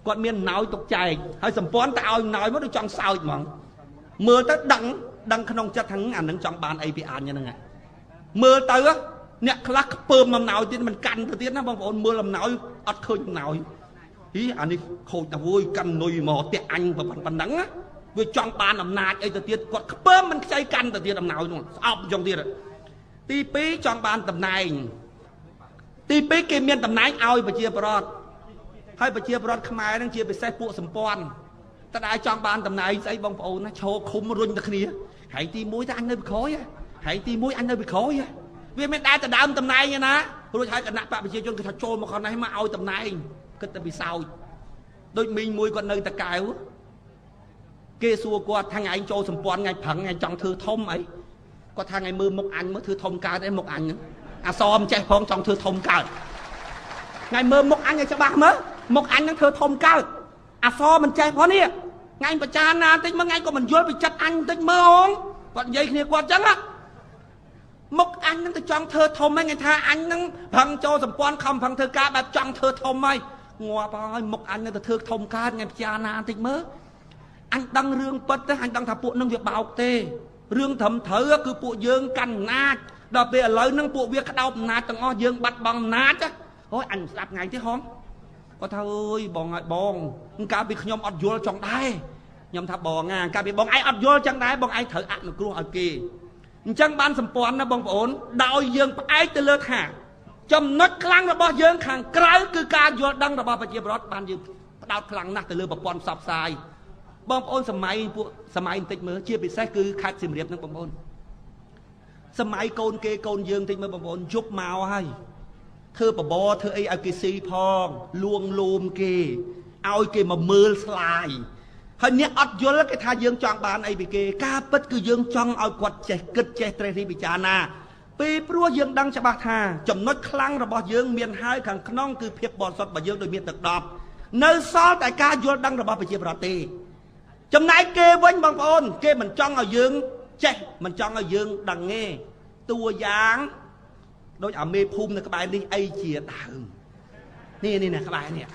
គាត់មានណោយទុកចែកហើយសម្ព័ន្ធតែឲ្យណោយមកដូចចង់សើចហ្មងមើលទៅដឹងក្នុងចិត្តថាអានឹងចង់បានអីពីអញហ្នឹងមើលទៅអ្នកខ្លះខ្ពើមអំណោយទៀតមិនកាន់ទៅទៀតណាបងប្អូនមើលអំណោយអត់ឃើញអំណោយហីអានេះខូចទៅវើយកាន់នុយមកផ្ទះអញប៉ុណ្ណឹងវាចង់បានអំណាចអីទៅទៀតគាត់ខ្ពើមមិនខ្ចីកាន់ទៅទៀតអំណោយនោះស្អប់អញ្ចឹងទៀតទី2ចង់បានតំណែងទី2គេមានតំណែងឲ្យប្រជាប្រដ្ឋហើយប្រជាប្រដ្ឋខ្មែរហ្នឹងជាពិសេសពួកសម្ព័ន្ធតើចង់បានតំណែងស្អីបងប្អូនណាឈរឃុំរុញទៅគ្នាហើយទី1តែអញនៅពីក្រោយហើយទី1អញនៅពីក្រោយវាមានតែដើមតំណែងណារួចហើយគណៈបកប្រជាជនគេថាចូលមកខាងនេះមកឲ្យតំណែងគិតតែពីសោចដូចមីងមួយគាត់នៅតកែវគេសួរគាត់ថាឯងចូលសម្ព័ន្ធថ្ងៃប្រឹងឯងចង់ធ្វើធំអីគាត់ថាថ្ងៃមើលមុខអញមើលធ្វើធំកើតអីមុខអញហ្នឹងអសមិនចេះផងចង់ធ្វើធំកើតថ្ងៃមើលមុខអញឲ្យច្បាស់មើលមុខអញហ្នឹងធ្វើធំកើតអសមិនចេះផងនេះថ្ងៃប្រចារណាតិចមើលថ្ងៃក៏មិនយល់ពីចិត្តអញតិចមើលហងគាត់និយាយគ្នាគាត់អញ្ចឹងមុខអញហ្នឹងទៅចង់ធ្វើធំហ្នឹងគេថាអញហ្នឹងប្រឹងចូលសម្ព័ន្ធខំប្រឹងធ្វើការបែបចង់ធ្វើធំហើយងាប់ហើយមុខអញទៅធ្វើធំកើតថ្ងៃប្រចារណាតិចមើលអញដឹងរឿងពិតទេអញដឹងថាពួកនឹងវាបោកទេរឿងត្រឹមត្រូវគឺពួកយើងកាន់អំណាចដល់ពេលឥឡូវហ្នឹងពួកវាក្តោបអំណាចទាំងអស់យើងបាត់បង់អំណាចអូយអញស្ដាប់ថ្ងៃទេហងគាត់ថាអើយបងហើយបងកាលពីខ្ញុំអត់យល់ចង់ដែរខ្ញុំថាបងកាលពីបងឯងអត់យល់ចឹងដែរបងឯងត្រូវអនុគ្រោះឲ្យគេអញ្ចឹងបានសម្ព័ន្ធណាបងប្អូនដោយយើងផ្អែកទៅលើថាចំណុចខ្លាំងរបស់យើងខាងក្រៅគឺការយល់ដឹងរបស់ប្រជាពលរដ្ឋបានយើងផ្ដោតខ្លាំងណាស់ទៅលើប្រព័ន្ធផ្សព្វផ្សាយបងប្អូនសម័យបន្តិចមើលជាពិសេសគឺខេត្តសៀមរាបហ្នឹងបងប្អូនសម័យកូនគេកូនយើងបន្តិចមើលបងប្អូនយប់មកហើយធ្វើបបរធ្វើអីឲ្យគេស៊ីផងលួងលោមគេឲ្យគេមកមើលស្លាយហើយអ្នកអត់យល់គេថាយើងចង់បានអីពីគេការពិតគឺយើងចង់ឲ្យគាត់ចេះគិតចេះត្រេះរិះពិចារណាពីព្រោះយើងដឹងច្បាស់ថាចំណុចខ្លាំងរបស់យើងមានហើយខាងក្នុងគឺភាពបរិសុទ្ធរបស់យើងដូចមានទឹកដប់នៅសល់តែការយល់ដឹងរបស់ប្រជាប្រដ្ឋទេចំណែកគេវិញបងប្អូនគេមិនចង់ឲ្យយើងចេះមិនចង់ឲ្យយើងដឹងទេតួយ៉ាងដូចអាមេភូមិនៅក្បែរនេះអីជាដើមនេះក្បែរនេះ